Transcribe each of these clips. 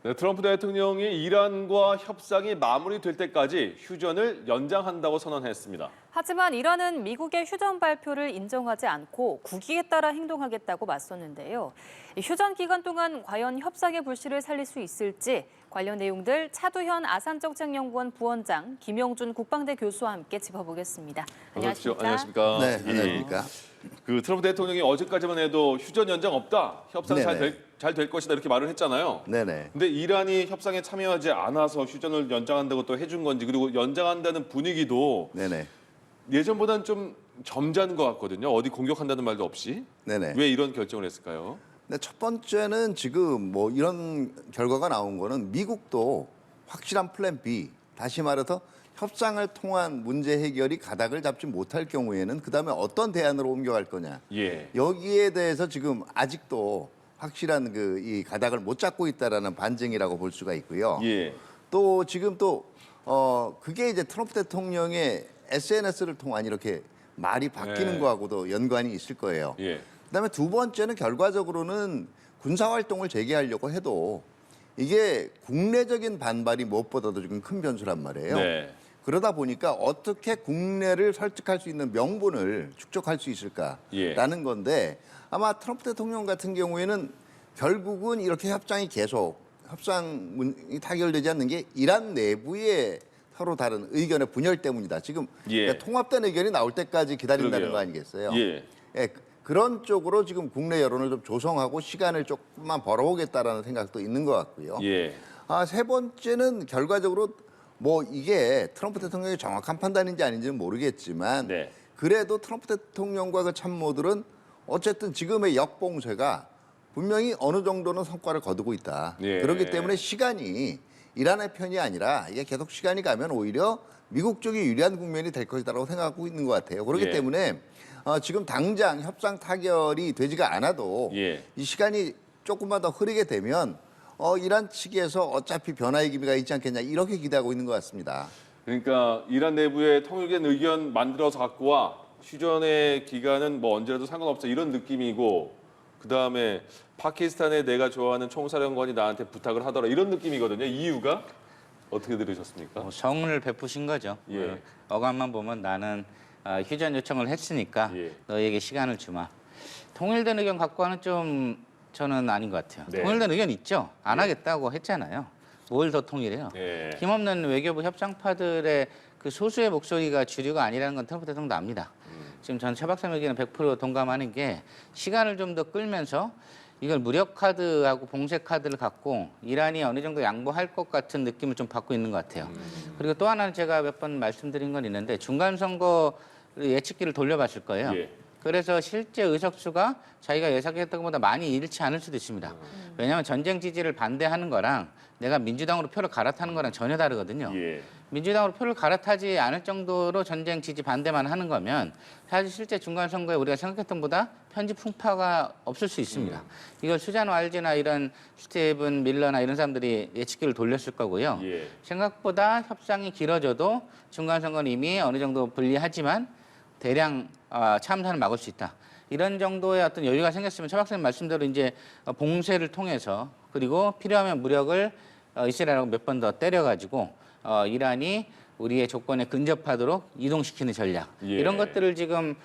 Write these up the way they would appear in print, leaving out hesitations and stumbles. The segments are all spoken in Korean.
네, 트럼프 대통령이 이란과 협상이 마무리될 때까지 휴전을 연장한다고 선언했습니다. 하지만 이란은 미국의 휴전 발표를 인정하지 않고 국익에 따라 행동하겠다고 맞섰는데요. 휴전 기간 동안 과연 협상의 불씨를 살릴 수 있을지 관련 내용들 차두현 아산정책연구원 부원장, 김영준 국방대 교수와 함께 짚어보겠습니다. 안녕하십니까? 안녕하십니까? 네, 안녕하십니까? 그 트럼프 대통령이 어제까지만 해도 휴전 연장 없다, 협상 네네. 잘 될 것이다 이렇게 말을 했잖아요. 네네. 근데 이란이 협상에 참여하지 않아서 휴전을 연장한다고 또 해준 건지, 그리고 연장한다는 분위기도 네네. 예전보다는 좀 점잖은 것 같거든요. 어디 공격한다는 말도 없이. 네네. 왜 이런 결정을 했을까요? 근데 첫 번째는 지금 뭐 이런 결과가 나온 거는 미국도 확실한 플랜 B, 다시 말해서 협상을 통한 문제 해결이 가닥을 잡지 못할 경우에는 그다음에 어떤 대안으로 옮겨갈 거냐. 예. 여기에 대해서 지금 아직도 확실한 이 가닥을 못 잡고 있다라는 반증이라고 볼 수가 있고요. 예. 또 지금 그게 이제 트럼프 대통령의 SNS를 통한 이렇게 말이 바뀌는 네. 거하고도 연관이 있을 거예요. 예. 그다음에 두 번째는 결과적으로는 군사 활동을 재개하려고 해도 이게 국내적인 반발이 무엇보다도 지금 큰 변수란 말이에요. 네. 그러다 보니까 어떻게 국내를 설득할 수 있는 명분을 축적할 수 있을까라는 건데 아마 트럼프 대통령 같은 경우에는 결국은 이렇게 협상이 타결되지 않는 게 이란 내부의 서로 다른 의견의 분열 때문이다. 지금 예. 그러니까 통합된 의견이 나올 때까지 기다린다는 그러게요. 거 아니겠어요? 예. 예, 그런 쪽으로 지금 국내 여론을 좀 조성하고 시간을 조금만 벌어보겠다라는 생각도 있는 것 같고요. 예. 세 번째는 결과적으로 뭐 이게 트럼프 대통령의 정확한 판단인지 아닌지는 모르겠지만 네. 그래도 트럼프 대통령과 그 참모들은 어쨌든 지금의 역봉쇄가 분명히 어느 정도는 성과를 거두고 있다. 예. 그렇기 때문에 시간이 이란의 편이 아니라 이게 계속 시간이 가면 오히려 미국 쪽이 유리한 국면이 될 것이다라고 생각하고 있는 것 같아요. 그렇기 예. 때문에 지금 당장 협상 타결이 되지가 않아도 예. 이 시간이 조금만 더 흐르게 되면 이란 측에서 어차피 변화의 기미가 있지 않겠냐 이렇게 기대하고 있는 것 같습니다. 그러니까 이란 내부에 통일된 의견 만들어서 갖고 와, 휴전의 기간은 뭐 언제라도 상관없어 이런 느낌이고, 그다음에 파키스탄에 내가 좋아하는 총사령관이 나한테 부탁을 하더라 이런 느낌이거든요. 이유가 어떻게 들으셨습니까? 성을 베푸신 거죠. 예. 어감만 보면 나는 휴전 요청을 했으니까 예. 너에게 시간을 주마. 통일된 의견 갖고 와는 좀 저는 아닌 것 같아요. 네. 통일된 의견 있죠. 안 예. 하겠다고 했잖아요. 뭘 더 통일해요? 예. 힘없는 외교부 협상파들의 그 소수의 목소리가 주류가 아니라는 건 트럼프 대통령도 압니다. 지금 전 최 박사님 의견에 100% 동감하는 게 시간을 좀 더 끌면서 이걸 무력 카드하고 봉쇄 카드를 갖고 이란이 어느 정도 양보할 것 같은 느낌을 좀 받고 있는 것 같아요. 그리고 또 하나는 제가 몇 번 말씀드린 건 있는데 중간 선거 예측기를 돌려봤을 거예요. 예. 그래서 실제 의석수가 자기가 예상했던 것보다 많이 잃지 않을 수도 있습니다. 왜냐하면 전쟁 지지를 반대하는 거랑 내가 민주당으로 표를 갈아타는 거랑 전혀 다르거든요. 예. 민주당으로 표를 갈아타지 않을 정도로 전쟁 지지 반대만 하는 거면 사실 실제 중간 선거에 우리가 생각했던 보다 편집 풍파가 없을 수 있습니다. 이걸 수잔 왈즈나 이런 스티븐 밀러나 이런 사람들이 예측기를 돌렸을 거고요. 예. 생각보다 협상이 길어져도 중간 선거는 이미 어느 정도 불리하지만 대량 참사는 막을 수 있다. 이런 정도의 어떤 여유가 생겼으면 최 박사님 말씀대로 이제 봉쇄를 통해서 그리고 필요하면 무력을 이스라엘하고 몇 번 더 때려가지고 이란이 우리의 조건에 근접하도록 이동시키는 전략 예. 이런 것들을 지금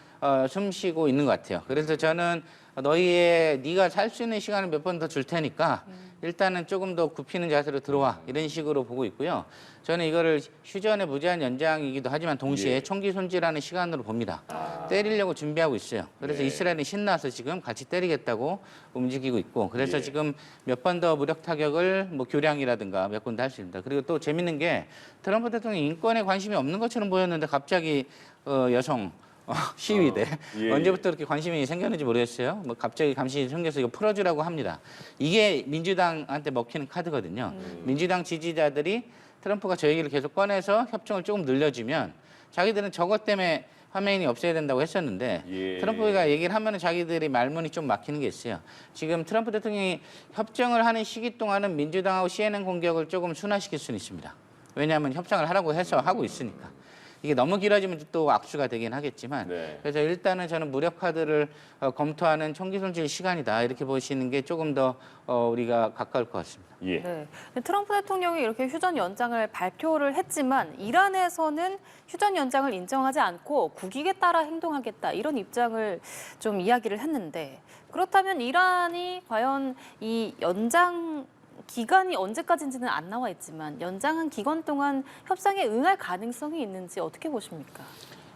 숨쉬고 있는 것 같아요. 그래서 저는 네가 살 수 있는 시간을 몇 번 더 줄 테니까 일단은 조금 더 굽히는 자세로 들어와 이런 식으로 보고 있고요. 저는 이거를 휴전의 무제한 연장이기도 하지만 동시에 예. 총기 손질하는 시간으로 봅니다. 때리려고 준비하고 있어요. 그래서 예. 이스라엘이 신나서 지금 같이 때리겠다고 움직이고 있고 그래서 예. 지금 몇 번 더 무력 타격을 뭐 교량이라든가 몇 군데 할 수 있습니다. 그리고 또 재밌는 게 트럼프 대통령이 인권에 관심이 없는 것처럼 보였는데 갑자기 여성 시위대 예. 언제부터 그렇게 관심이 생겼는지 모르겠어요. 뭐 갑자기 감시 생겨서 이거 풀어주라고 합니다. 이게 민주당한테 먹히는 카드거든요. 민주당 지지자들이 트럼프가 저 얘기를 계속 꺼내서 협정을 조금 늘려주면 자기들은 저것 때문에 화메인이 없애야 된다고 했었는데 예. 트럼프가 얘기를 하면 자기들이 말문이 좀 막히는 게 있어요. 지금 트럼프 대통령이 협정을 하는 시기 동안은 민주당하고 CNN 공격을 조금 순화시킬 수는 있습니다. 왜냐하면 협상을 하라고 해서 하고 있으니까. 이게 너무 길어지면 또 악수가 되긴 하겠지만 네. 그래서 일단은 저는 무력 카드를 검토하는 총기 손질 시간이다 이렇게 보시는 게 조금 더 우리가 가까울 것 같습니다. 예. 네. 트럼프 대통령이 이렇게 휴전 연장을 발표를 했지만 이란에서는 휴전 연장을 인정하지 않고 국익에 따라 행동하겠다 이런 입장을 좀 이야기를 했는데 그렇다면 이란이 과연 이 연장 기간이 언제까지인지는 안 나와 있지만 연장한 기간 동안 협상에 응할 가능성이 있는지 어떻게 보십니까?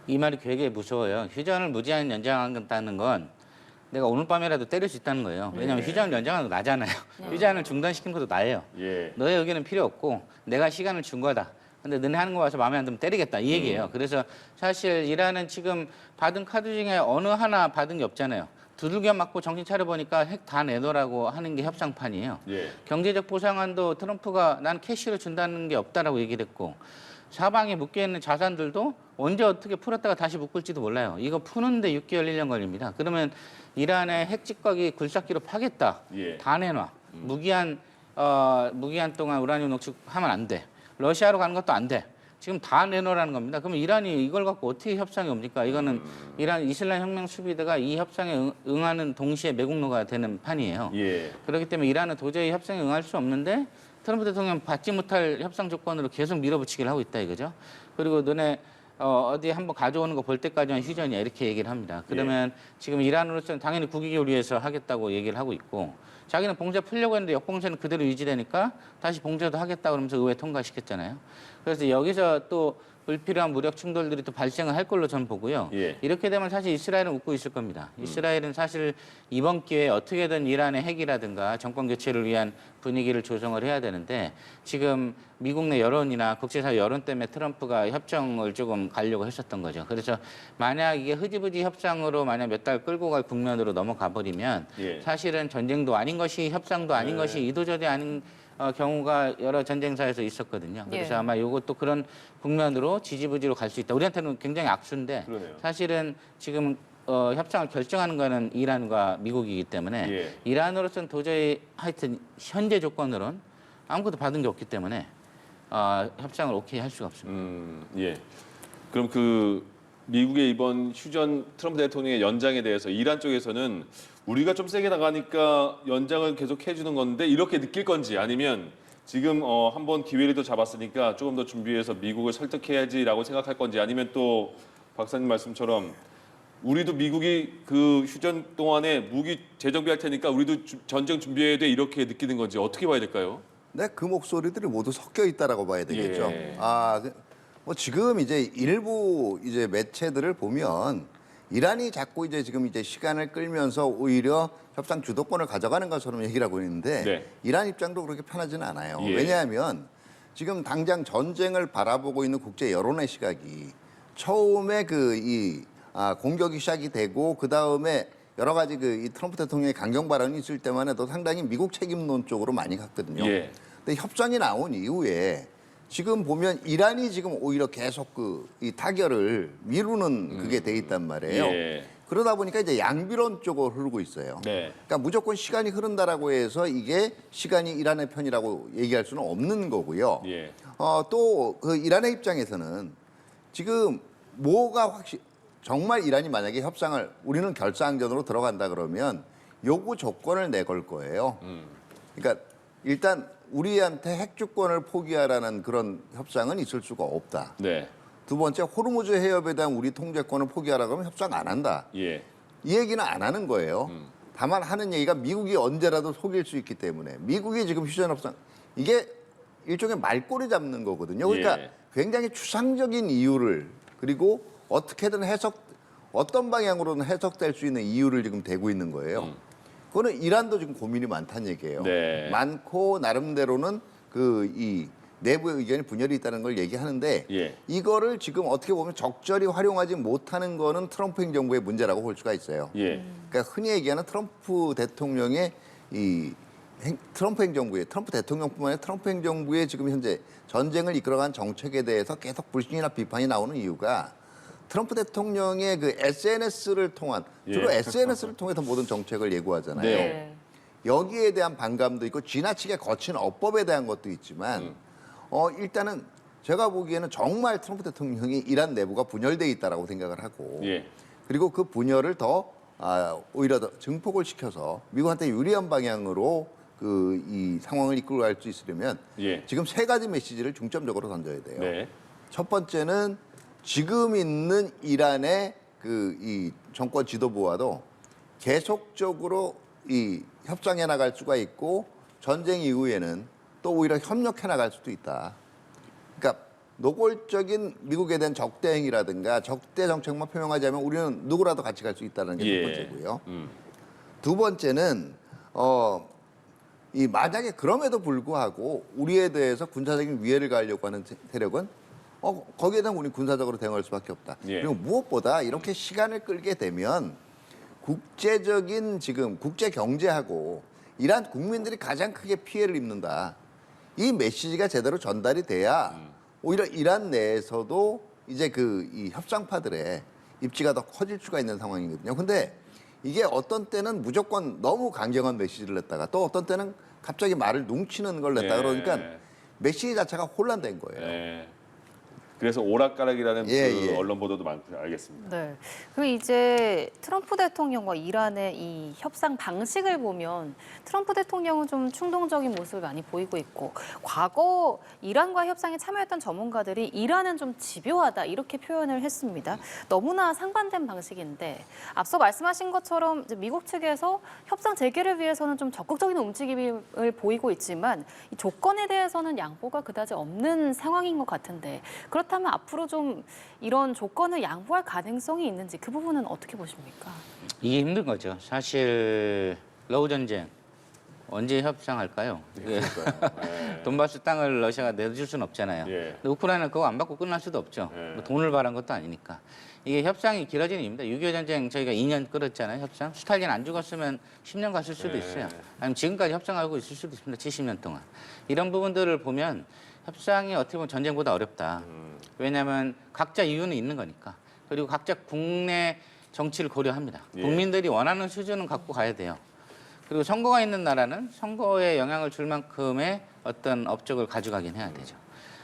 이 말이 되게 무서워요. 휴전을 무제한 연장한다는 건 내가 오늘 밤이라도 때릴 수 있다는 거예요. 왜냐하면 휴전을 연장하는 거 나잖아요. 휴전을 중단시키는 것도 나예요. 예. 너의 의견은 필요 없고 내가 시간을 준 거다. 근데 너네 하는 거 봐서 마음에 안 들면 때리겠다 이 얘기예요. 그래서 사실 이란은 지금 받은 카드 중에 어느 하나 받은 게 없잖아요. 두들겨 맞고 정신 차려보니까 핵 다 내놓으라고 하는 게 협상판이에요. 예. 경제적 보상안도 트럼프가 난 캐시로 준다는 게 없다라고 얘기를 했고 사방에 묶여있는 자산들도 언제 어떻게 풀었다가 다시 묶을지도 몰라요. 이거 푸는데 6개월, 1년 걸립니다. 그러면 이란의 핵 직각이 굴삭기로 파겠다. 예. 다 내놔. 무기한 동안 우라늄 녹취하면 안 돼. 러시아로 가는 것도 안 돼. 지금 다 내놓으라는 겁니다. 그러면 이란이 이걸 갖고 어떻게 협상이 옵니까? 이거는 이란 이슬람 혁명 수비대가 이 협상에 응하는 동시에 매국노가 되는 판이에요. 예. 그렇기 때문에 이란은 도저히 협상에 응할 수 없는데 트럼프 대통령 받지 못할 협상 조건으로 계속 밀어붙이기를 하고 있다 이거죠. 그리고 너네 어디 한번 가져오는 거 볼 때까지만 휴전이야 이렇게 얘기를 합니다. 그러면 지금 이란으로서는 당연히 국익을 위해서 하겠다고 얘기를 하고 있고 자기는 봉쇄 풀려고 했는데 역봉쇄는 그대로 유지되니까 다시 봉쇄도 하겠다 그러면서 의회 통과시켰잖아요. 그래서 여기서 또 불필요한 무력 충돌들이 또 발생을 할 걸로 저는 보고요. 예. 이렇게 되면 사실 이스라엘은 웃고 있을 겁니다. 이스라엘은 사실 이번 기회에 어떻게든 이란의 핵이라든가 정권 교체를 위한 분위기를 조성을 해야 되는데 지금 미국 내 여론이나 국제사회 여론 때문에 트럼프가 협정을 조금 가려고 했었던 거죠. 그래서 만약 이게 흐지부지 협상으로 만약 몇 달 끌고 갈 국면으로 넘어가 버리면 예. 사실은 전쟁도 아닌 것이 협상도 아닌 네. 것이 이도저도 아닌 경우가 여러 전쟁사에서 있었거든요. 그래서 예. 아마 이것도 그런 국면으로 지지부지로 갈 수 있다. 우리한테는 굉장히 악수인데 그러네요. 사실은 지금 협상을 결정하는 거는 이란과 미국이기 때문에 예. 이란으로서는 도저히 하여튼 현재 조건으로는 아무것도 받은 게 없기 때문에 협상을 오케이 할 수가 없습니다. 예. 그럼 그 미국의 이번 휴전 트럼프 대통령의 연장에 대해서 이란 쪽에서는 우리가 좀 세게 나가니까 연장을 계속 해주는 건데 이렇게 느낄 건지 아니면 지금 한번 기회를 또 잡았으니까 조금 더 준비해서 미국을 설득해야지라고 생각할 건지 아니면 또 박사님 말씀처럼 우리도 미국이 그 휴전 동안에 무기 재정비할 테니까 우리도 전쟁 준비해야 돼 이렇게 느끼는 건지 어떻게 봐야 될까요? 네, 그 목소리들이 모두 섞여 있다라고 봐야 되겠죠. 예. 뭐 지금 이제 일부 이제 매체들을 보면 이란이 자꾸 이제 지금 이제 시간을 끌면서 오히려 협상 주도권을 가져가는 것처럼 얘기를 하고 있는데 네. 이란 입장도 그렇게 편하지는 않아요. 예. 왜냐하면 지금 당장 전쟁을 바라보고 있는 국제 여론의 시각이 처음에 공격이 시작이 되고 그 다음에 여러 가지 이 트럼프 대통령의 강경 발언이 있을 때만 해도 상당히 미국 책임론 쪽으로 많이 갔거든요. 예. 근데 협상이 나온 이후에 지금 보면 이란이 지금 오히려 계속 이 타결을 미루는 그게 돼 있단 말이에요. 예. 그러다 보니까 이제 양비론 쪽으로 흐르고 있어요. 네. 그러니까 무조건 시간이 흐른다라고 해서 이게 시간이 이란의 편이라고 얘기할 수는 없는 거고요. 예. 또 그 이란의 입장에서는 지금 뭐가 정말 이란이 만약에 협상을 우리는 결사항전으로 들어간다 그러면 요구 조건을 내걸 거예요. 그러니까 일단 우리한테 핵 주권을 포기하라는 그런 협상은 있을 수가 없다. 네. 두 번째 호르무즈 해협에 대한 우리 통제권을 포기하라고 하면 협상 안 한다. 예. 이 얘기는 안 하는 거예요. 다만 하는 얘기가 미국이 언제라도 속일 수 있기 때문에 미국이 지금 휴전 협상 이게 일종의 말꼬리 잡는 거거든요. 그러니까 예. 굉장히 추상적인 이유를 그리고 어떻게든 어떤 방향으로는 해석될 수 있는 이유를 지금 대고 있는 거예요. 그거는 이란도 지금 고민이 많다는 얘기예요. 네. 많고 나름대로는 이 내부의 의견이 분열이 있다는 걸 얘기하는데 예. 이거를 지금 어떻게 보면 적절히 활용하지 못하는 거는 트럼프 행정부의 문제라고 볼 수가 있어요. 예. 그러니까 흔히 얘기하는 트럼프 대통령의 트럼프 행정부의 트럼프 대통령뿐만 아니라 트럼프 행정부의 지금 현재 전쟁을 이끌어간 정책에 대해서 계속 불신이나 비판이 나오는 이유가 트럼프 대통령의 그 SNS를 통한 주로 예. SNS를 통해서 모든 정책을 예고하잖아요. 네. 여기에 대한 반감도 있고 지나치게 거친 어법에 대한 것도 있지만 일단은 제가 보기에는 정말 트럼프 대통령이 이란 내부가 분열돼 있다라고 생각을 하고 예. 그리고 그 분열을 더 오히려 더 증폭을 시켜서 미국한테 유리한 방향으로 이 상황을 이끌고 갈 수 있으려면 예. 지금 세 가지 메시지를 중점적으로 던져야 돼요. 네. 첫 번째는 지금 있는 이란의 이 정권 지도부와도 계속적으로 이 협상해 나갈 수가 있고 전쟁 이후에는 또 오히려 협력해 나갈 수도 있다. 그러니까 노골적인 미국에 대한 적대 행위라든가 적대 정책만 표명하자면 우리는 누구라도 같이 갈 수 있다는 게 첫 예. 번째고요. 두 번째는 이 만약에 그럼에도 불구하고 우리에 대해서 군사적인 위해를 가하려고 하는 세력은 거기에 대한 우리 군사적으로 대응할 수밖에 없다. 예. 그리고 무엇보다 이렇게 시간을 끌게 되면 국제적인 지금 국제 경제하고 이란 국민들이 가장 크게 피해를 입는다. 이 메시지가 제대로 전달이 돼야 오히려 이란 내에서도 이제 이 협상파들의 입지가 더 커질 수가 있는 상황이거든요. 근데 이게 어떤 때는 무조건 너무 강경한 메시지를 냈다가 또 어떤 때는 갑자기 말을 뭉치는 걸 냈다 예. 그러니까 메시지 자체가 혼란된 거예요. 예. 그래서 오락가락이라는 예, 그 예. 언론 보도도 많고 알겠습니다. 네. 그리고 이제 트럼프 대통령과 이란의 이 협상 방식을 보면 트럼프 대통령은 좀 충동적인 모습을 많이 보이고 있고 과거 이란과 협상에 참여했던 전문가들이 이란은 좀 집요하다 이렇게 표현을 했습니다. 너무나 상반된 방식인데 앞서 말씀하신 것처럼 이제 미국 측에서 협상 재개를 위해서는 좀 적극적인 움직임을 보이고 있지만 이 조건에 대해서는 양보가 그다지 없는 상황인 것 같은데 그렇다면 앞으로 좀 이런 조건을 양보할 가능성이 있는지 그 부분은 어떻게 보십니까? 이게 힘든 거죠. 사실 러우 전쟁 언제 협상할까요? 예. 돈바스 땅을 러시아가 내줄 수는 없잖아요. 예. 근데 우크라이나는 그거 안 받고 끝날 수도 없죠. 예. 뭐 돈을 바란 것도 아니니까. 이게 협상이 길어지는 이유입니다. 6.25 전쟁 저희가 2년 끌었잖아요, 협상. 스탈린 안 죽었으면 10년 갔을 수도 예. 있어요. 아니면 지금까지 협상하고 있을 수도 있습니다, 70년 동안. 이런 부분들을 보면 협상이 어떻게 보면 전쟁보다 어렵다. 왜냐하면 각자 이유는 있는 거니까. 그리고 각자 국내 정치를 고려합니다. 예. 국민들이 원하는 수준은 갖고 가야 돼요. 그리고 선거가 있는 나라는 선거에 영향을 줄 만큼의 어떤 업적을 가져가긴 해야 되죠.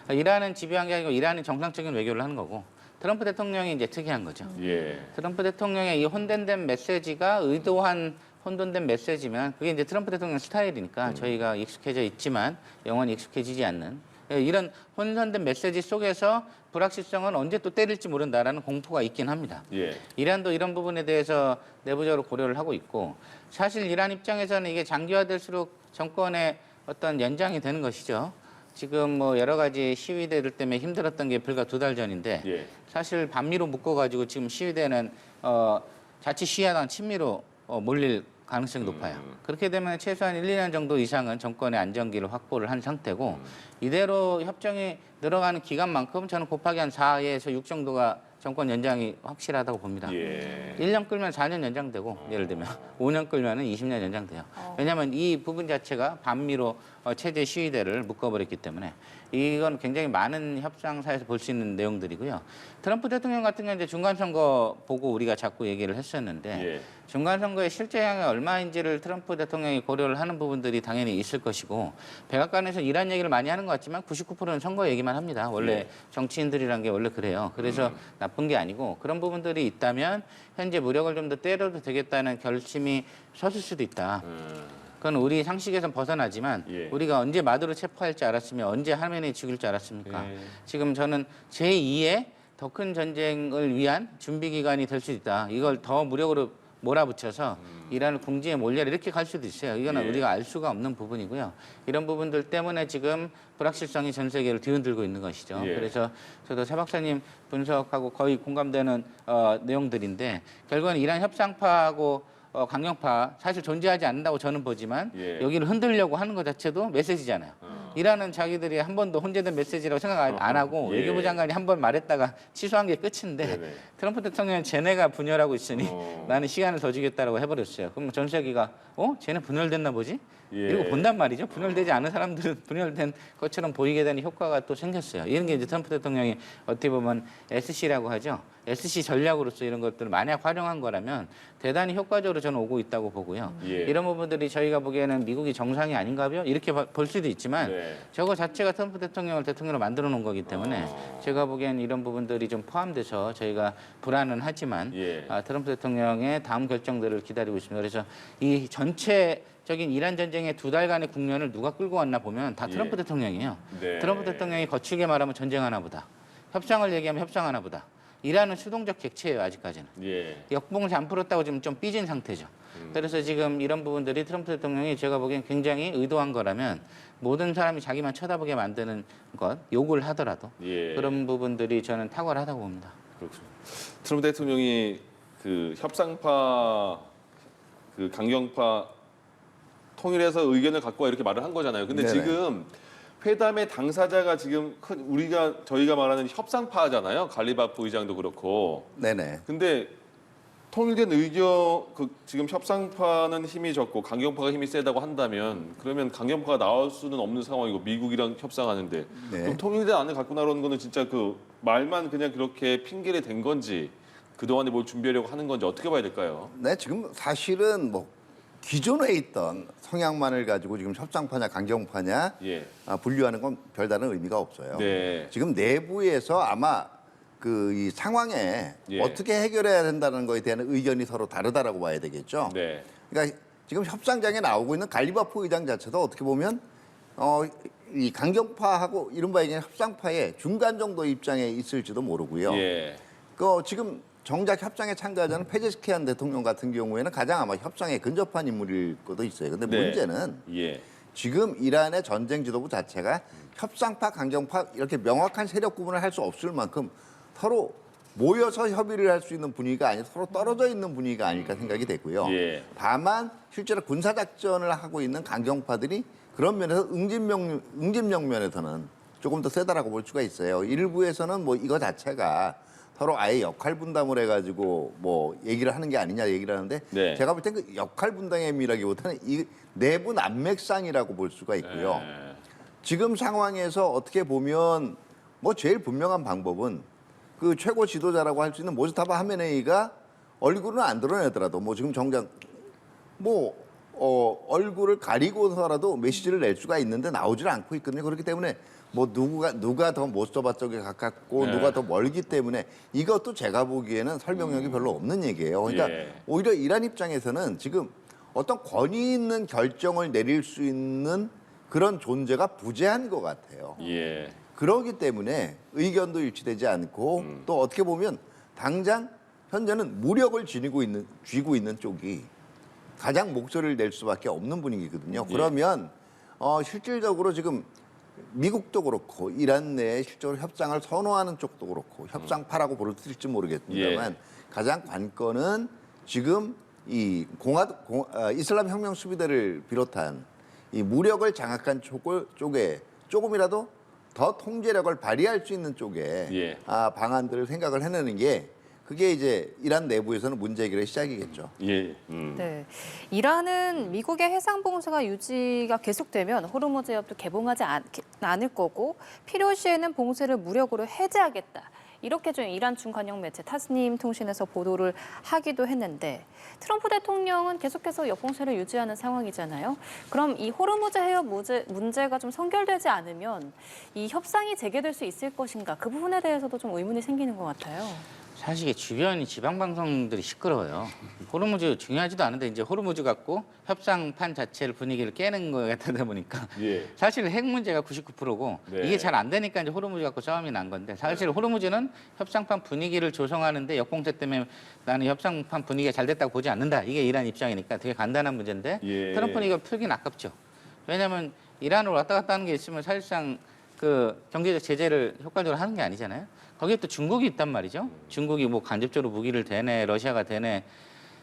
이란은 집요한 게 아니고 이란이 정상적인 외교를 하는 거고 트럼프 대통령이 이제 특이한 거죠. 예. 트럼프 대통령의 이 혼돈된 메시지가 의도한 혼돈된 메시지면 그게 이제 트럼프 대통령 스타일이니까 저희가 익숙해져 있지만 영원히 익숙해지지 않는 이런 혼선된 메시지 속에서 불확실성은 언제 또 때릴지 모른다라는 공포가 있긴 합니다. 예. 이란도 이런 부분에 대해서 내부적으로 고려를 하고 있고 사실 이란 입장에서는 이게 장기화될수록 정권의 어떤 연장이 되는 것이죠. 지금 뭐 여러 가지 시위대들 때문에 힘들었던 게 불과 2달 전인데 예. 사실 반미로 묶어가지고 지금 시위대는 자칫 시위하다가 친미로 몰릴 가능성이 높아요. 그렇게 되면 최소한 1, 2년 정도 이상은 정권의 안정기를 확보를 한 상태고 이대로 협정이 늘어가는 기간만큼 저는 곱하기 한 4에서 6 정도가 정권 연장이 확실하다고 봅니다. 예. 1년 끌면 4년 연장되고 예를 들면 5년 끌면은 20년 연장돼요. 왜냐하면 이 부분 자체가 반미로 체제 시위대를 묶어버렸기 때문에 이건 굉장히 많은 협상사에서 볼 수 있는 내용들이고요. 트럼프 대통령 같은 경우는 이제 중간선거 보고 우리가 자꾸 얘기를 했었는데 예. 중간선거의 실제 영향이 얼마인지를 트럼프 대통령이 고려를 하는 부분들이 당연히 있을 것이고 백악관에서 이란 얘기를 많이 하는 것 같지만 99%는 선거 얘기만 합니다. 원래 예. 정치인들이란 게 원래 그래요. 그래서 나쁜 게 아니고 그런 부분들이 있다면 현재 무력을 좀 더 때려도 되겠다는 결심이 섰을 수도 있다. 그건 우리 상식에선 벗어나지만 예. 우리가 언제 마두로 체포할지 알았으면 언제 화면에 죽일 줄 알았습니까? 예. 지금 저는 제2의 더 큰 전쟁을 위한 준비 기간이 될 수 있다. 이걸 더 무력으로 몰아붙여서 이란을 궁지에 몰려라 이렇게 갈 수도 있어요. 이거는 예. 우리가 알 수가 없는 부분이고요. 이런 부분들 때문에 지금 불확실성이 전 세계를 뒤흔들고 있는 것이죠. 예. 그래서 저도 새 박사님 분석하고 거의 공감되는 내용들인데 결국은 이란 협상파하고 강경파 사실 존재하지 않는다고 저는 보지만 예. 여기를 흔들려고 하는 것 자체도 메시지잖아요. 이란은 자기들이 한 번도 혼재된 메시지라고 생각 안 하고 예. 외교부 장관이 한 번 말했다가 취소한 게 끝인데 네네. 트럼프 대통령은 쟤네가 분열하고 있으니 나는 시간을 더 주겠다라고 해버렸어요. 그럼 전 세계가 쟤네 분열됐나 보지? 예. 이러고 본단 말이죠. 분열되지 않은 사람들은 분열된 것처럼 보이게 되는 효과가 또 생겼어요. 이런 게 이제 트럼프 대통령이 어떻게 보면 SC라고 하죠. SC 전략으로서 이런 것들을 만약 활용한 거라면 대단히 효과적으로 저는 오고 있다고 보고요. 예. 이런 부분들이 저희가 보기에는 미국이 정상이 아닌가요? 이렇게 볼 수도 있지만 네. 저거 자체가 트럼프 대통령을 대통령으로 만들어 놓은 거기 때문에 제가 보기엔 이런 부분들이 좀 포함돼서 저희가 불안은 하지만 예. 트럼프 대통령의 다음 결정들을 기다리고 있습니다. 그래서 이 전체적인 이란 전쟁의 2달간의 국면을 누가 끌고 왔나 보면 다 트럼프 예. 대통령이에요. 네. 트럼프 대통령이 거칠게 말하면 전쟁하나 보다. 협상을 얘기하면 협상하나 보다. 이란은 수동적 객체예요, 아직까지는. 예. 역봉을 잘 안 풀었다고 지금 좀 삐진 상태죠. 그래서 지금 이런 부분들이 트럼프 대통령이 제가 보기엔 굉장히 의도한 거라면 모든 사람이 자기만 쳐다보게 만드는 것, 욕을 하더라도 예. 그런 부분들이 저는 탁월하다고 봅니다. 그렇군요. 트럼프 대통령이 그 협상파, 그 강경파 통일해서 의견을 갖고 와 이렇게 말을 한 거잖아요. 근데 네네. 지금 회담의 당사자가 지금 저희가 말하는 협상파잖아요. 갈리바프 의장도 그렇고. 네네. 근데 통일된 의견, 지금 협상파는 힘이 적고 강경파가 힘이 세다고 한다면 그러면 강경파가 나올 수는 없는 상황이고 미국이랑 협상하는데 네. 그럼 통일된 안을 갖고 나오는 거는 진짜 그 말만 그냥 그렇게 핑계를 댄 건지 그동안에 뭘 준비하려고 하는 건지 어떻게 봐야 될까요? 네, 지금 사실은 뭐 기존에 있던 성향만을 가지고 지금 협상파냐 강경파냐 예. 분류하는 건 별다른 의미가 없어요. 네. 지금 내부에서 아마 그 이 상황에 예. 어떻게 해결해야 된다는 거에 대한 의견이 서로 다르다라고 봐야 되겠죠. 네. 그러니까 지금 협상장에 나오고 있는 갈리바프 의장 자체도 어떻게 보면 이 강경파하고 이른바 얘기하는 협상파의 중간 정도 입장에 있을지도 모르고요. 예. 지금 정작 협상에 참가하자는 페제스키안 대통령 같은 경우에는 가장 아마 협상에 근접한 인물일 것도 있어요. 근데 네. 문제는 예. 지금 이란의 전쟁 지도부 자체가 협상파, 강경파 이렇게 명확한 세력 구분을 할 수 없을 만큼 서로 모여서 협의를 할 수 있는 분위기가 아니라 서로 떨어져 있는 분위기가 아닐까 생각이 되고요. 예. 다만 실제로 군사작전을 하고 있는 강경파들이 그런 면에서 응집력 면에서는 조금 더 세다라고 볼 수가 있어요. 일부에서는 뭐 이거 자체가 서로 아예 역할 분담을 해가지고 뭐 얘기를 하는 게 아니냐 얘기를 하는데 네. 제가 볼 땐 그 역할 분담의 의미라기보다는 이 내부 난맥상이라고 볼 수가 있고요. 예. 지금 상황에서 어떻게 보면 뭐 제일 분명한 방법은 그 최고 지도자라고 할 수 있는 모스타바 하메네이가 얼굴은 안 드러내더라도 뭐 지금 정작 뭐 얼굴을 가리고서라도 메시지를 낼 수가 있는데 나오질 않고 있거든요. 그렇기 때문에 뭐 누가 더 모스타바 쪽에 가깝고 네. 누가 더 멀기 때문에 이것도 제가 보기에는 설명력이 별로 없는 얘기예요. 그러니까 예. 오히려 이란 입장에서는 지금 어떤 권위 있는 결정을 내릴 수 있는 그런 존재가 부재한 것 같아요. 예. 그러기 때문에 의견도 일치되지 않고 또 어떻게 보면 당장 현재는 무력을 쥐고 있는 쪽이 가장 목소리를 낼 수밖에 없는 분위기거든요. 예. 그러면 실질적으로 지금 미국도 그렇고 이란 내에 실제로 협상을 선호하는 쪽도 그렇고 협상파라고 부를 수 있을지 모르겠습니다만 가장 관건은 지금 이 이슬람 혁명 수비대를 비롯한 이 무력을 장악한 쪽에 조금이라도 더 통제력을 발휘할 수 있는 쪽에 예. 방안들을 생각을 해내는 게 그게 이제 이란 내부에서는 문제 해결의 시작이겠죠. 예. 네, 이란은 미국의 해상 봉쇄가 유지가 계속되면 호르무즈 해협도 개봉하지 않을 거고 필요시에는 봉쇄를 무력으로 해제하겠다. 이렇게 좀 이란 중간형 매체 타스님 통신에서 보도를 하기도 했는데 트럼프 대통령은 계속해서 역봉쇄를 유지하는 상황이잖아요. 그럼 이 호르무즈 해협 문제가 좀 선결되지 않으면 이 협상이 재개될 수 있을 것인가? 그 부분에 대해서도 좀 의문이 생기는 것 같아요. 사실 이게 주변이 지방 방송들이 시끄러워요. 호르무즈 중요하지도 않은데 이제 호르무즈 갖고 협상판 자체를 분위기를 깨는 거 같다 보니까 예. 사실 핵 문제가 99%고 네. 이게 잘 안 되니까 이제 호르무즈 갖고 싸움이 난 건데 사실 호르무즈는 협상판 분위기를 조성하는데 역봉쇄 때문에 나는 협상판 분위기가 잘 됐다고 보지 않는다. 이게 이란 입장이니까 되게 간단한 문제인데 예. 트럼프는 이걸 풀긴 아깝죠. 왜냐하면 이란으로 왔다 갔다 하는 게 있으면 사실상 그 경제적 제재를 효과적으로 하는 게 아니잖아요. 거기에 또 중국이 있단 말이죠. 중국이 뭐 간접적으로 무기를 대내, 러시아가 대내.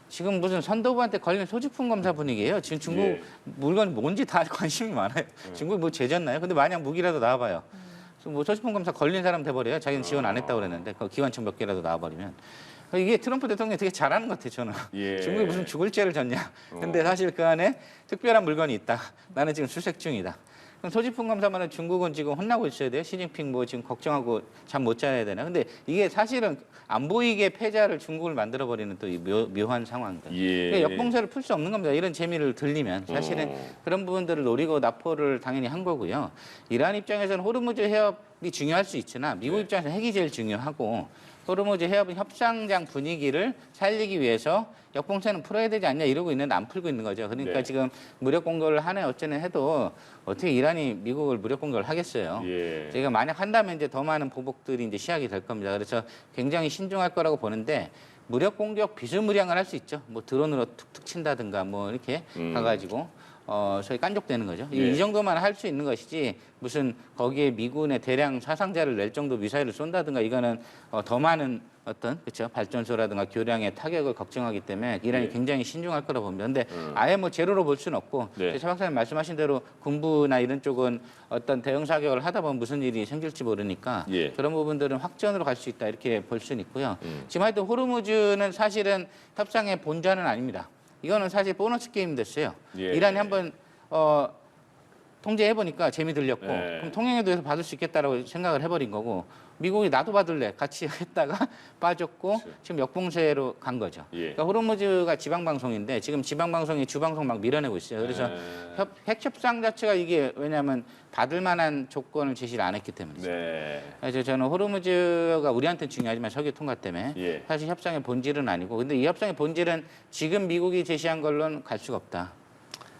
지금 무슨 선도부한테 걸린 소지품 검사 분위기예요. 지금 중국 예. 물건이 뭔지 다 관심이 많아요. 중국이 뭐 제졌나요? 근데 만약 무기라도 나와봐요. 뭐 소지품 검사 걸린 사람 돼버려요. 자기는 지원 안 했다고 그랬는데 그 기관총 몇 개라도 나와버리면. 이게 트럼프 대통령이 되게 잘하는 것 같아요, 저는. 예. 중국이 무슨 죽을 죄를 졌냐. 근데 사실 그 안에 특별한 물건이 있다. 나는 지금 수색 중이다. 그럼 소지품 검사만은 중국은 지금 혼나고 있어야 돼요. 시진핑 뭐 지금 걱정하고 잠 못 자야 되나. 근데 이게 사실은 안 보이게 패자를 중국을 만들어버리는 또 이 묘한 상황입니다. 예. 그러니까 역봉쇄를 풀 수 없는 겁니다. 이런 재미를 들리면 사실은 그런 부분들을 노리고 납포를 당연히 한 거고요. 이란 입장에서는 호르무즈 해협이 중요할 수 있으나 미국 네. 입장에서 핵이 제일 중요하고 호르무즈 해협은 협상장 분위기를 살리기 위해서 역봉쇄는 풀어야 되지 않냐 이러고 있는데 안 풀고 있는 거죠. 그러니까 네. 지금 무력 공격을 하네 어쩌네 해도 어떻게 이란이 미국을 무력 공격을 하겠어요. 예. 제가 만약 한다면 이제 더 많은 보복들이 이제 시작이 될 겁니다. 그래서 굉장히 신중할 거라고 보는데 무력 공격 비스무리한 걸 할 수 있죠. 뭐 드론으로 툭툭 친다든가 뭐 이렇게 가가지고 소위 깐족되는 거죠. 예. 이 정도만 할 수 있는 것이지 무슨 거기에 미군의 대량 사상자를 낼 정도 미사일을 쏜다든가 이거는 더 많은 어떤 그렇죠 발전소라든가 교량의 타격을 걱정하기 때문에 이란이 예. 굉장히 신중할 거라고 봅니다. 근데 아예 뭐 제로로 볼 수는 없고 네. 차 박사님 말씀하신 대로 군부나 이런 쪽은 어떤 대응 사격을 하다 보면 무슨 일이 생길지 모르니까 예. 그런 부분들은 확전으로 갈 수 있다 이렇게 볼 수는 있고요. 지금 하여튼 호르무즈는 사실은 협상의 본전은 아닙니다. 이거는 사실 보너스 게임 됐어요. 예. 이란이 한번 통제해 보니까 재미 들렸고 네. 그럼 통행에도 받을 수 있겠다라고 생각을 해버린 거고 미국이 나도 받을래 같이 했다가 빠졌고 지금 역봉쇄로 간 거죠. 예. 그러니까 호르무즈가 지방 방송인데 지금 지방 방송이 주방송 막 밀어내고 있어요. 그래서 핵 협상 자체가 이게 왜냐하면 받을 만한 조건을 제시를 안 했기 때문이죠. 네. 그래서 저는 호르무즈가 우리한테는 중요하지만 석유 통과 때문에 예. 사실 협상의 본질은 아니고 근데 이 협상의 본질은 지금 미국이 제시한 걸로는 갈 수가 없다.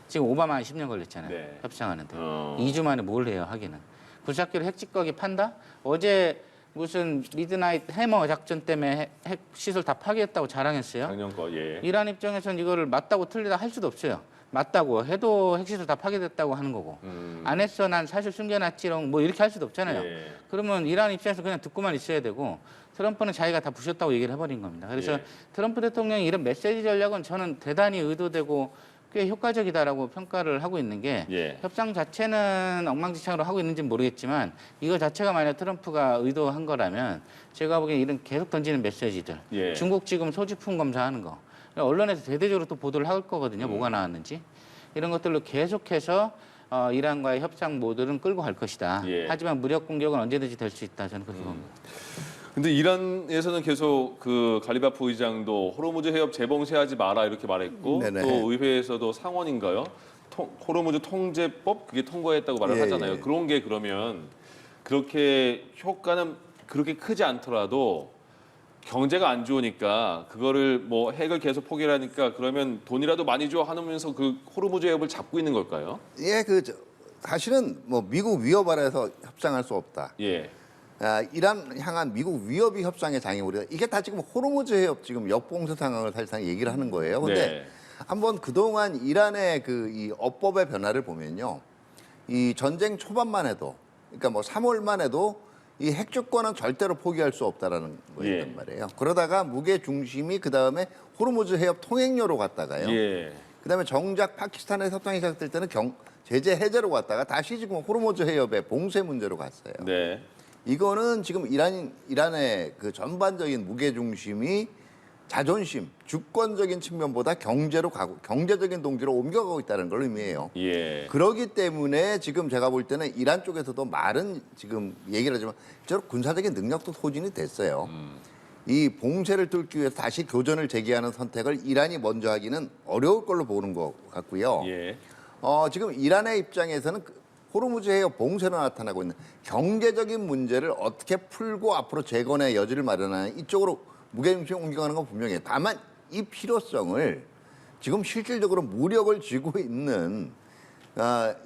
지금 오바마 한 10년 걸렸잖아요. 네. 협상하는데. 어. 2주 만에 뭘 해요, 하기는. 군사기로 핵직거기 판다? 어제 무슨 미드나잇 해머 작전 때문에 핵 시설 다 파괴했다고 자랑했어요. 작년 거 예. 이란 입장에서는 이거를 맞다고 틀리다 할 수도 없어요. 맞다고 해도 핵시설 다 파괴됐다고 하는 거고. 안 했어, 난 사실 숨겨놨지롱 뭐 이렇게 할 수도 없잖아요. 예. 그러면 이란 입장에서 그냥 듣고만 있어야 되고 트럼프는 자기가 다 부셨다고 얘기를 해버린 겁니다. 그래서 예. 트럼프 대통령이 이런 메시지 전략은 저는 대단히 의도되고 꽤 효과적이다라고 평가를 하고 있는 게 예. 협상 자체는 엉망진창으로 하고 있는지는 모르겠지만 이거 자체가 만약 트럼프가 의도한 거라면 제가 보기엔 이런 계속 던지는 메시지들 예. 중국 지금 소지품 검사하는 거 언론에서 대대적으로 또 보도를 할 거거든요. 뭐가 나왔는지 이런 것들로 계속해서 이란과의 협상 모드는 끌고 갈 것이다. 예. 하지만 무력 공격은 언제든지 될 수 있다. 저는 그렇게 봅니다. 근데 이란에서는 계속 그 갈리바프 의장도 호르무즈 해협 재봉쇄하지 마라 이렇게 말했고 네네. 또 의회에서도 상원인가요? 호르무즈 통제법 그게 통과했다고 말을 예, 하잖아요. 예. 그런 게 그러면 그렇게 효과는 그렇게 크지 않더라도 경제가 안 좋으니까 그거를 뭐 핵을 계속 포기하니까 그러면 돈이라도 많이 줘 하면서 그 호르무즈 해협을 잡고 있는 걸까요? 예, 사실은 뭐 미국 위협 아래서 협상할 수 없다. 예. 이란 향한 미국 위협이 협상의 장애물이다. 이게 다 지금 호르무즈 해협 지금 역봉쇄 상황을 사실상 얘기를 하는 거예요. 근데 네. 한번 그동안 이란의 이 업법의 변화를 보면요. 이 전쟁 초반만 해도 그러니까 뭐 3월만 해도 이 핵 주권은 절대로 포기할 수 없다라는 거였단 예. 말이에요. 그러다가 무게 중심이 그다음에 호르무즈 해협 통행료로 갔다가요. 예. 그다음에 정작 파키스탄에서 협상이 시작될 때는 제재 해제로 갔다가 다시 지금 호르무즈 해협의 봉쇄 문제로 갔어요. 네. 이거는 지금 이란의 그 전반적인 무게 중심이 자존심, 주권적인 측면보다 경제로 가고 경제적인 동기로 옮겨가고 있다는 걸 의미해요. 예. 그렇기 때문에 지금 제가 볼 때는 이란 쪽에서도 말은 지금 얘기를 하지만 저런 군사적인 능력도 소진이 됐어요. 이 봉쇄를 뚫기 위해서 다시 교전을 재개하는 선택을 이란이 먼저 하기는 어려울 걸로 보는 것 같고요. 예. 지금 이란의 입장에서는 호르무즈 해협 봉쇄로 나타나고 있는 경제적인 문제를 어떻게 풀고 앞으로 재건의 여지를 마련하는 이쪽으로 무게중심을 옮겨가는 건 분명해요. 다만 이 필요성을 지금 실질적으로 무력을 쥐고 있는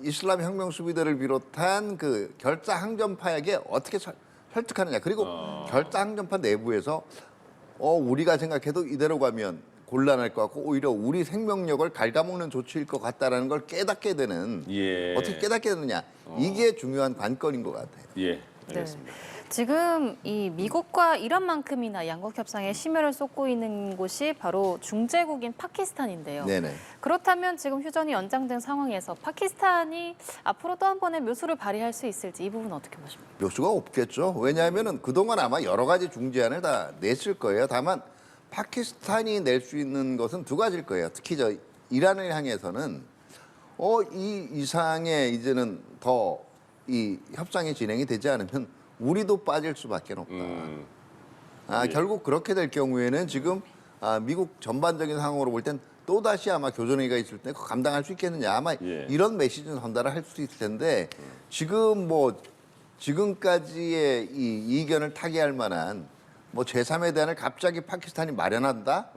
이슬람 혁명 수비대를 비롯한 그 결사 항전파에게 어떻게 설득하느냐. 그리고 결사 항전파 내부에서 우리가 생각해도 이대로 가면 곤란할 것 같고 오히려 우리 생명력을 갉아먹는 조치일 것 같다라는 걸 깨닫게 되는 예. 어떻게 깨닫게 되느냐 이게 중요한 관건인 것 같아요. 예. 알겠습니다. 지금 이 미국과 이란만큼이나 양국 협상에 심혈을 쏟고 있는 곳이 바로 중재국인 파키스탄인데요. 네네. 그렇다면 지금 휴전이 연장된 상황에서 파키스탄이 앞으로 또 한 번의 묘수를 발휘할 수 있을지 이 부분 어떻게 보십니까? 묘수가 없겠죠. 왜냐하면은 그동안 아마 여러 가지 중재안을 다 냈을 거예요. 다만 파키스탄이 낼 수 있는 것은 두 가지일 거예요. 특히 이란을 향해서는 이 이상의 이제는 더 이 협상이 진행이 되지 않으면 우리도 빠질 수밖에 없다. 예. 결국 그렇게 될 경우에는 지금 미국 전반적인 상황으로 볼 땐 또다시 아마 교전회의가 있을 때 그거 감당할 수 있겠느냐 아마 예. 이런 메시지는 전달을 할 수 있을 텐데 지금 뭐 지금까지의 이 이견을 타개할 만한 뭐 제3의 대안을 갑자기 파키스탄이 마련한다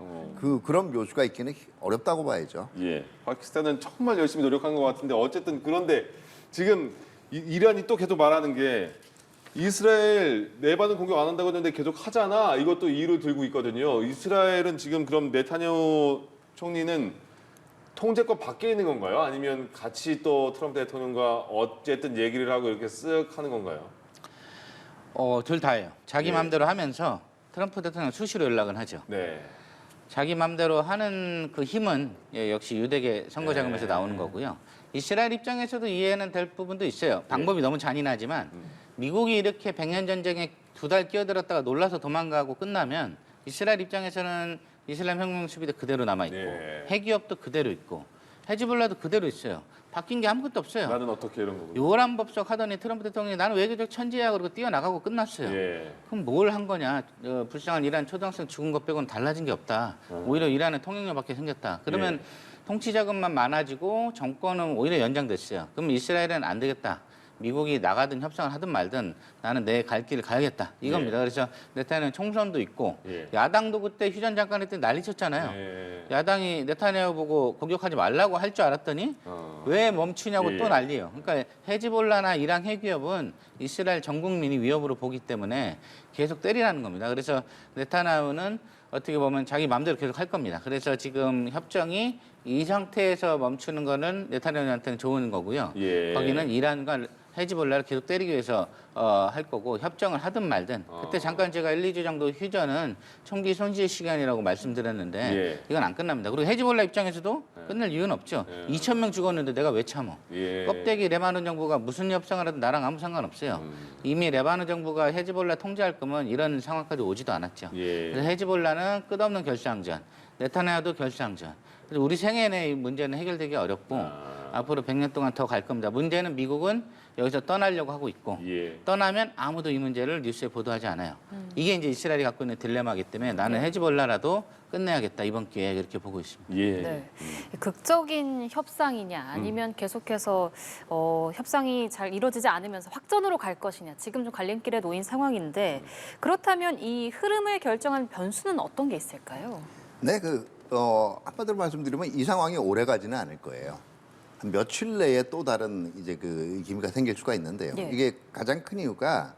그런 묘수가 있기는 어렵다고 봐야죠. 예, 파키스탄은 정말 열심히 노력한 것 같은데 어쨌든 그런데 지금 이란이 또 계속 말하는 게 이스라엘 내반은 공격 안 한다고 했는데 계속 하잖아. 이것도 이유를 들고 있거든요. 이스라엘은 지금 그럼 네타냐후 총리는 통제권 밖에 있는 건가요? 아니면 같이 또 트럼프 대통령과 어쨌든 얘기를 하고 이렇게 쓱 하는 건가요? 둘 다예요. 자기 예. 마음대로 하면서 트럼프 대통령 수시로 연락은 하죠. 네. 자기 마음대로 하는 그 힘은 역시 유대계 선거 자금에서 나오는 거고요. 이스라엘 입장에서도 이해는 될 부분도 있어요. 방법이 너무 잔인하지만 미국이 이렇게 100년 전쟁에 2달 끼어들었다가 놀라서 도망가고 끝나면 이스라엘 입장에서는 이슬람 혁명 수비대 그대로 남아 있고 네. 핵위협도 그대로 있고 헤즈볼라도 그대로 있어요. 바뀐 게 아무것도 없어요. 나는 어떻게 이런 거군요. 요란 법석 하더니 트럼프 대통령이 나는 외교적 천재야 그러고 뛰어나가고 끝났어요. 예. 그럼 뭘 한 거냐? 불쌍한 이란 초등학생 죽은 것 빼고는 달라진 게 없다. 오히려 이란은 통행료밖에 생겼다. 그러면 예. 통치 자금만 많아지고 정권은 오히려 연장됐어요. 그럼 이스라엘은 안 되겠다. 미국이 나가든 협상을 하든 말든 나는 내 갈 길을 가야겠다. 이겁니다. 그래서 네타냐후 총선도 있고 예. 야당도 그때 휴전 잠깐 했더니 난리 쳤잖아요. 예. 야당이 네타냐후 보고 공격하지 말라고 할 줄 알았더니 왜 멈추냐고 예. 또 난리예요. 그러니까 헤즈볼라나 이란 핵위협은 이스라엘 전 국민이 위협으로 보기 때문에 계속 때리라는 겁니다. 그래서 네타냐후는 어떻게 보면 자기 마음대로 계속 할 겁니다. 그래서 지금 협정이 이 상태에서 멈추는 거는 네타냐후한테는 좋은 거고요. 예. 거기는 이란과 헤즈볼라를 계속 때리기 위해서 할 거고 협정을 하든 말든 그때 잠깐 제가 1, 2주 정도 휴전은 총기 손실 시간이라고 말씀드렸는데 예. 이건 안 끝납니다. 그리고 헤즈볼라 입장에서도 끝낼 이유는 없죠. 2,000명 죽었는데 내가 왜 참어? 예. 껍데기 레바논 정부가 무슨 협상을 하든 나랑 아무 상관없어요. 이미 레바논 정부가 헤즈볼라 통제할 거면 이런 상황까지 오지도 않았죠. 예. 그래서 헤즈볼라는 끝없는 결사항전, 네타냐후도 결사항전. 그래서 우리 생애 내 문제는 해결되기 어렵고 앞으로 100년 동안 더 갈 겁니다. 문제는 미국은 여기서 떠나려고 하고 있고 예. 떠나면 아무도 이 문제를 뉴스에 보도하지 않아요. 이게 이제 이스라엘이 갖고 있는 딜레마이기 때문에 나는 헤즈볼라라도 끝내야겠다 이번 기회에 그렇게 보고 있습니다. 예. 네. 극적인 협상이냐 아니면 계속해서 협상이 잘 이루어지지 않으면서 확전으로 갈 것이냐 지금 좀 갈림길에 놓인 상황인데 그렇다면 이 흐름을 결정하는 변수는 어떤 게 있을까요? 네, 한마디로 말씀드리면 이 상황이 오래 가지는 않을 거예요. 한 며칠 내에 또 다른 이제 그 기미가 생길 수가 있는데요. 예. 이게 가장 큰 이유가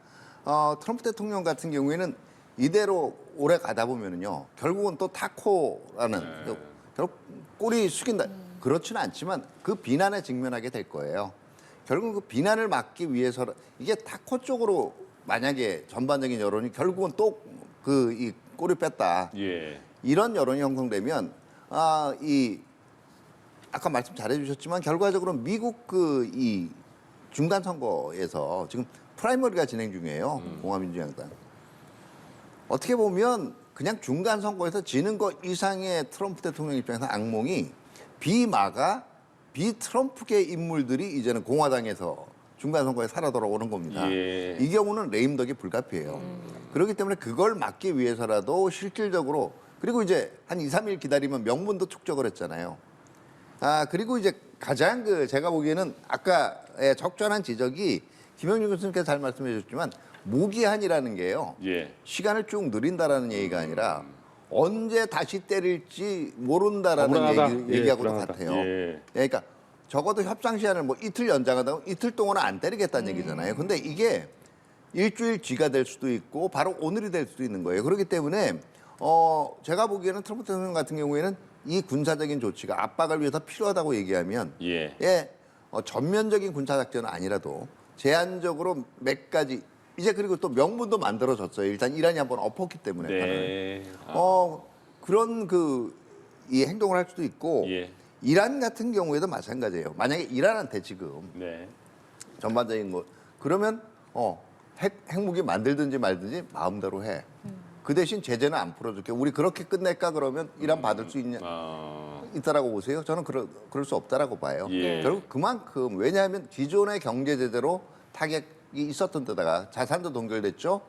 트럼프 대통령 같은 경우에는 이대로 오래 가다 보면은요, 결국은 또 타코라는 결국 꼬리 숙인다. 그렇지는 않지만 그 비난에 직면하게 될 거예요. 결국 그 비난을 막기 위해서 이게 타코 쪽으로 만약에 전반적인 여론이 결국은 또 그 이 꼬리 뺐다. 예. 이런 여론이 형성되면 아까 말씀 잘해주셨지만 결과적으로 미국 이 중간 선거에서 지금 프라이머리가 진행 중이에요. 공화민주연당. 어떻게 보면 그냥 중간 선거에서 지는 것 이상의 트럼프 대통령 입장에서 악몽이 비트럼프계 인물들이 이제는 공화당에서 중간 선거에 살아 돌아오는 겁니다. 예. 이 경우는 레임덕이 불가피해요. 그렇기 때문에 그걸 막기 위해서라도 실질적으로 그리고 이제 한 2, 3일 기다리면 명분도 축적을 했잖아요. 그리고 이제 가장 제가 보기에는 아까의 적절한 지적이 김영준 교수님께서 잘 말씀해 주셨지만 무기한이라는 게요. 예. 시간을 쭉 늘린다라는 얘기가 아니라 언제 다시 때릴지 모른다라는 불안하다. 얘기하고도 불안하다. 같아요. 예. 그러니까 적어도 협상 시간을 뭐 이틀 연장하다 이틀 동안은 안 때리겠다는 얘기잖아요. 근데 이게 일주일 뒤가 될 수도 있고 바로 오늘이 될 수도 있는 거예요. 그렇기 때문에 제가 보기에는 트럼프 대통령 같은 경우에는 이 군사적인 조치가 압박을 위해서 필요하다고 얘기하면 예. 전면적인 군사 작전은 아니라도 제한적으로 몇 가지 이제 그리고 또 명분도 만들어졌어요. 일단 이란이 한번 엎었기 때문에 네. 그런 이 행동을 할 수도 있고 예. 이란 같은 경우에도 마찬가지예요. 만약에 이란한테 지금 네. 전반적인 거 그러면 핵무기 만들든지 말든지 마음대로 해. 그 대신 제재는 안 풀어줄게. 우리 그렇게 끝낼까 그러면 이란 받을 수 있다라고 보세요? 저는 그럴 수 없다라고 봐요. 예. 결국 그만큼 왜냐하면 기존의 경제 제재로 타격이 있었던 데다가 자산도 동결됐죠.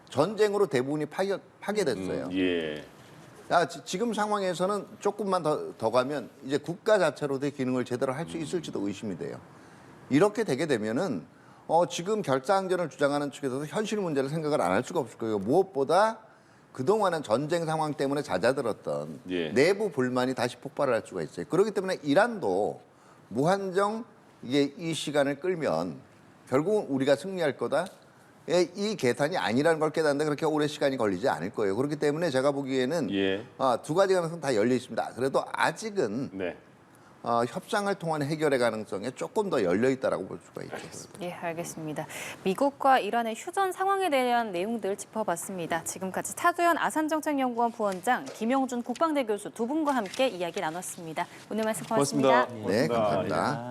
전쟁으로 대부분이 파괴됐어요. 예. 지금 상황에서는 조금만 더 가면 이제 국가 자체로도 기능을 제대로 할 수 있을지도 의심이 돼요. 이렇게 되게 되면은 지금 결사항전을 주장하는 측에서도 현실 문제를 생각을 안 할 수가 없을 거예요. 무엇보다 그동안은 전쟁 상황 때문에 잦아들었던 예. 내부 불만이 다시 폭발을 할 수가 있어요. 그렇기 때문에 이란도 무한정 이 시간을 끌면 결국은 우리가 승리할 거다. 이 계산이 아니라는 걸 깨닫는데 그렇게 오래 시간이 걸리지 않을 거예요. 그렇기 때문에 제가 보기에는 예. 두 가지 가능성 다 열려 있습니다. 그래도 아직은 네. 협상을 통한 해결의 가능성에 조금 더 열려 있다라고 볼 수가 있죠. 예, 알겠습니다. 미국과 이란의 휴전 상황에 대한 내용들 짚어봤습니다. 지금까지 차두현 아산정책연구원 부원장, 김영준 국방대 교수 두 분과 함께 이야기 나눴습니다. 오늘 말씀 고맙습니다. 고맙습니다. 네, 감사합니다.